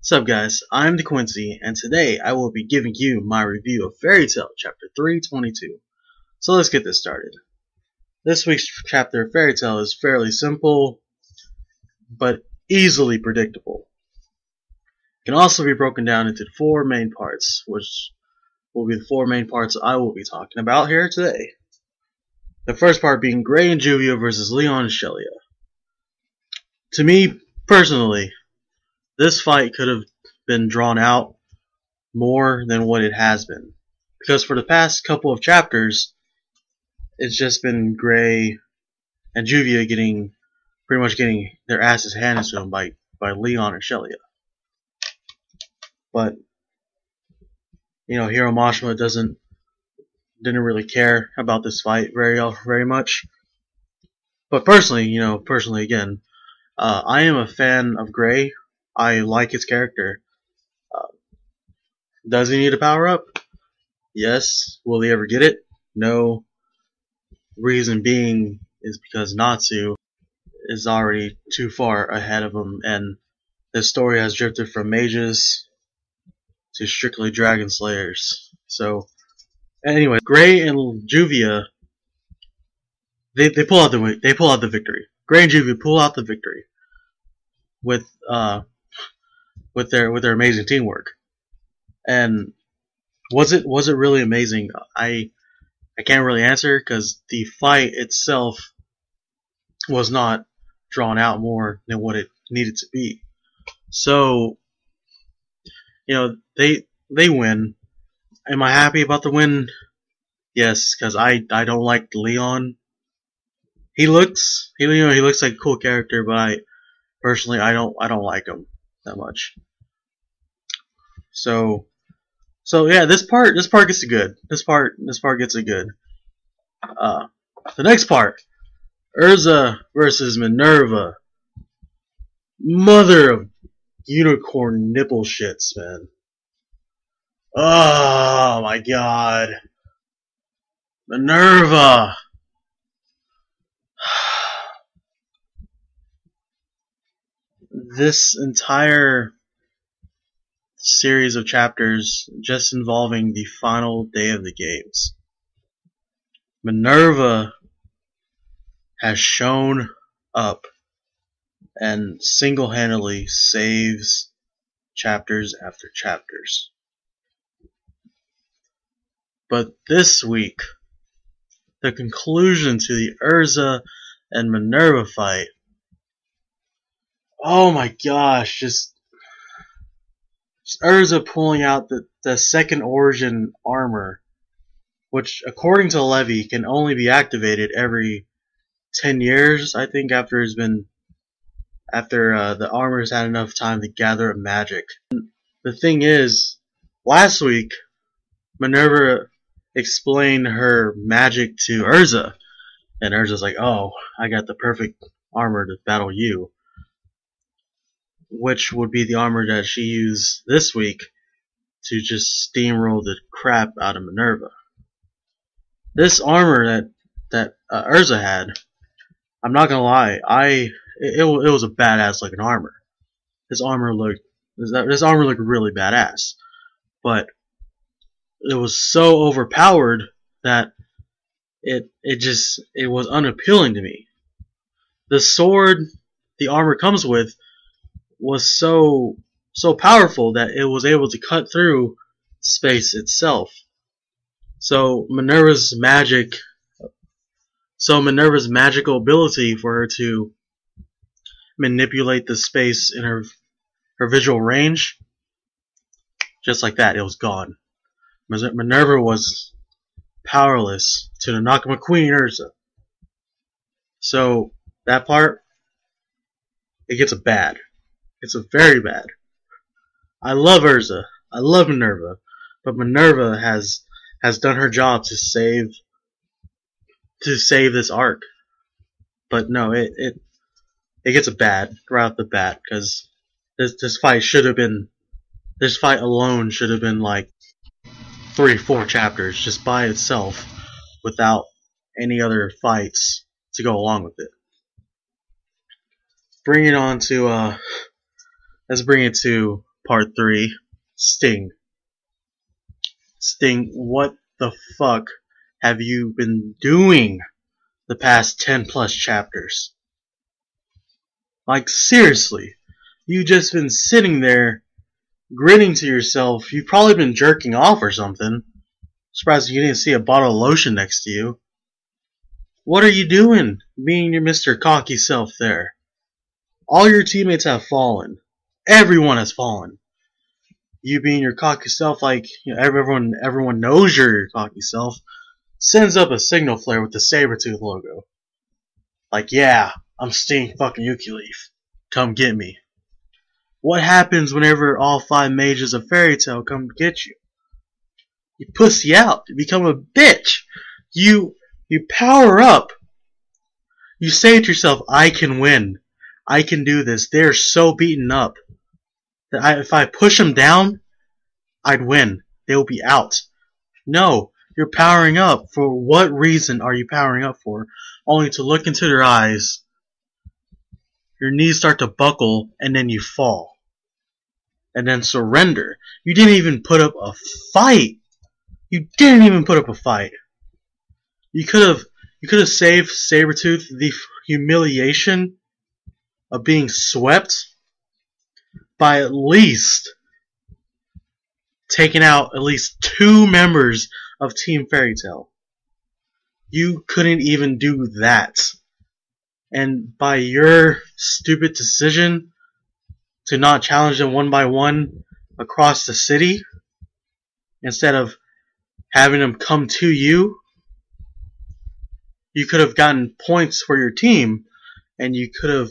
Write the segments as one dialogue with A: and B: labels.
A: What's up guys, I'm the Quincy, and today I will be giving you my review of Fairy Tail Chapter 322. So let's get this started. This week's chapter of Fairy Tail is fairly simple, but easily predictable. It can also be broken down into four main parts, which will be the four main parts I will be talking about here today. The first part being Gray and Juvia versus Leon and Shelia. To me, personally, this fight could have been drawn out more than what it has been. Because for the past couple of chapters, it's just been Gray and Juvia pretty much getting their asses handed to them by Leon and Shelia. But, Hiro Mashima didn't really care about this fight very much. But personally again, I am a fan of Gray. I like his character. Does he need a power up? Yes. Will he ever get it? No. Reason being is because Natsu is already too far ahead of him, and the story has drifted from mages to strictly dragon slayers. So, anyway, Gray and Juvia, they pull out the victory. Gray and Juvia pull out the victory with their amazing teamwork. And was it really amazing? I can't really answer because the fight itself was not drawn out more than what it needed to be. So, they win. Am I happy about the win? Yes, because I don't like Leon. He looks like a cool character, but I personally don't like him that much. So yeah, this part gets it good. This part gets it good. The next part, Urza versus Minerva. Mother of unicorn nipple shits, man. Oh my god. Minerva. This entire series of chapters just involving the final day of the games. Minerva has shown up and single-handedly saves chapters after chapters. But this week, the conclusion to the Urza and Minerva fight, oh my gosh, just Urza pulling out the second origin armor, which according to Levy can only be activated every 10 years, I think, after the armor's had enough time to gather up magic. And the thing is, last week Minerva explained her magic to Urza, and Urza's like, "Oh, I got the perfect armor to battle you." Which would be the armor that she used this week to just steamroll the crap out of Minerva. This armor that Urza had, I'm not gonna lie, it was a badass looking armor. This armor looked really badass, but it was so overpowered that it was unappealing to me. The sword the armor comes with was so powerful that it was able to cut through space itself. So Minerva's magical ability for her to manipulate the space in her visual range, just like that, it was gone. Minerva was powerless to the Nakama Queen Urza. So that part, it gets a bad. It's a very bad. I love Urza. I love Minerva. But Minerva has done her job to save this arc. But no, it gets a bad right off the bat, because this fight alone should have been like 3-4 chapters just by itself without any other fights to go along with it. Let's bring it to Part 3, Sting. Sting, what the fuck have you been doing the past 10 plus chapters? Like, seriously, you just been sitting there grinning to yourself. You've probably been jerking off or something. Surprised you didn't see a bottle of lotion next to you. What are you doing, being your Mr. Cocky self there? All your teammates have fallen. Everyone has fallen. You being your cocky self, like, you know, everyone knows you're your cocky self, sends up a signal flare with the Sabertooth logo. Like, yeah, I'm Sting fucking Yuki Leaf. Come get me. What happens whenever all 5 mages of Fairy Tail come to get you? You pussy out. You become a bitch. You power up. You say to yourself, I can win. I can do this. They're so beaten up that if I push them down, I'd win. They'll be out. No, you're powering up. For what reason are you powering up for? Only to look into their eyes, your knees start to buckle, and then you fall. And then surrender. You didn't even put up a fight. You didn't even put up a fight. You could have saved Sabertooth the humiliation of being swept by at least taking out at least 2 members of Team Fairy Tail. You couldn't even do that. And by your stupid decision to not challenge them one by one across the city, instead of having them come to you, you could have gotten points for your team, and you could have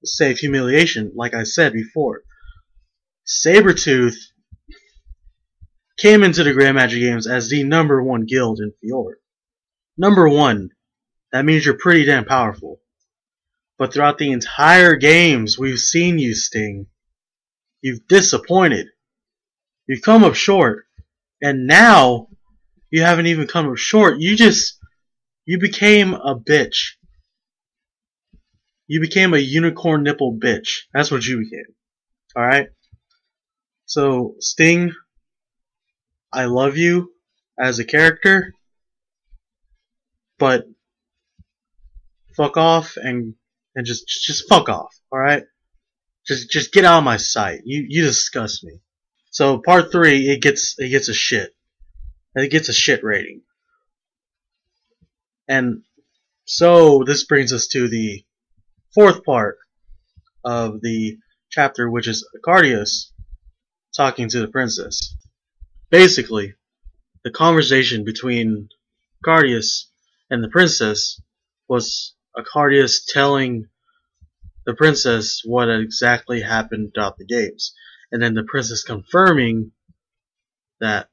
A: saved humiliation, like I said before. Sabertooth came into the Grandmaster Games as the #1 guild in Fjord. #1. That means you're pretty damn powerful. But throughout the entire games, we've seen you, Sting. You've disappointed. You've come up short. And now, you haven't even come up short. You became a bitch. You became a unicorn nipple bitch. That's what you became. Alright? So, Sting, I love you as a character, but fuck off and just fuck off, alright? Just get out of my sight. You disgust me. So part 3, it gets a shit. It gets a shit rating. And so this brings us to the 4th part of the chapter, which is Acardius talking to the princess. Basically, the conversation between Acardius and the princess was Acardius telling the princess what exactly happened throughout the games, and then the princess confirming that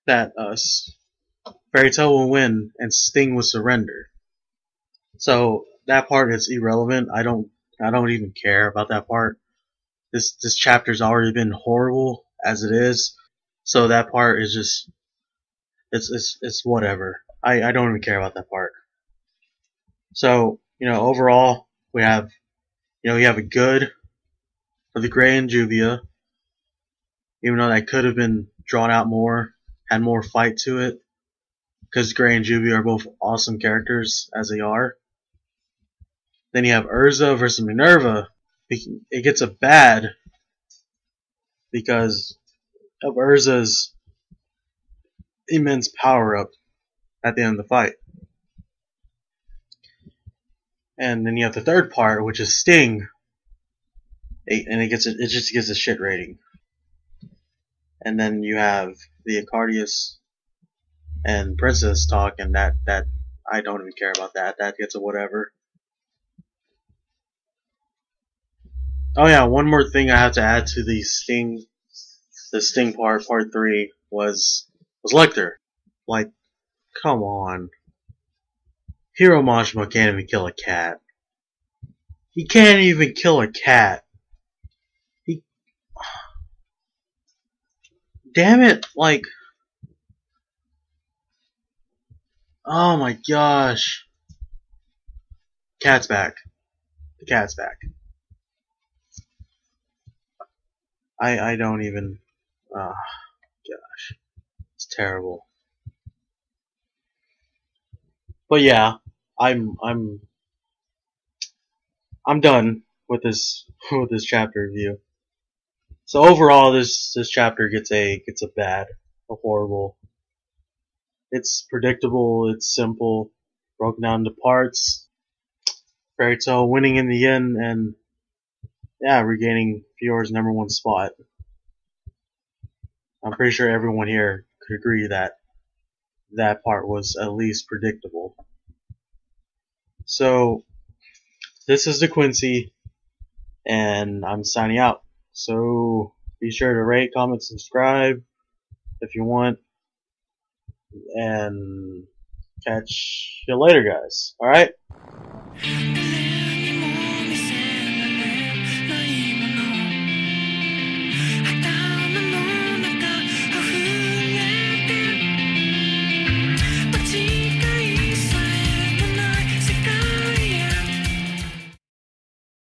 A: Fairy Tail will win and Sting will surrender. So that part is irrelevant. I don't even care about that part. This chapter's already been horrible as it is, so that part is just it's whatever. I don't even care about that part. So, overall, we have a good for the Gray and Juvia, even though that could have been drawn out more, had more fight to it, because Gray and Juvia are both awesome characters as they are. Then you have Urza versus Minerva. It gets a bad because of Urza's immense power up at the end of the fight. And then you have the 3rd part, which is Sting, and it just gets a shit rating. And then you have the Acardius and Princess talk, and that I don't even care about that. That gets a whatever. Oh yeah, one more thing I have to add to the Sting part 3 was Lecter. Like, come on. Hiro Mashima can't even kill a cat. He can't even kill a cat. Damn it, like, oh my gosh. Cat's back. The cat's back. I don't even. Gosh, it's terrible. But yeah, I'm done with this with this chapter review. So overall, this chapter gets a bad, a horrible. It's predictable. It's simple, broken down into parts. Fairy Tail winning in the end, and yeah, regaining Fior's #1 spot. I'm pretty sure everyone here could agree that that part was at least predictable. So this is the Quincy, and I'm signing out. So be sure to rate, comment, subscribe if you want, and catch you later, guys. Alright?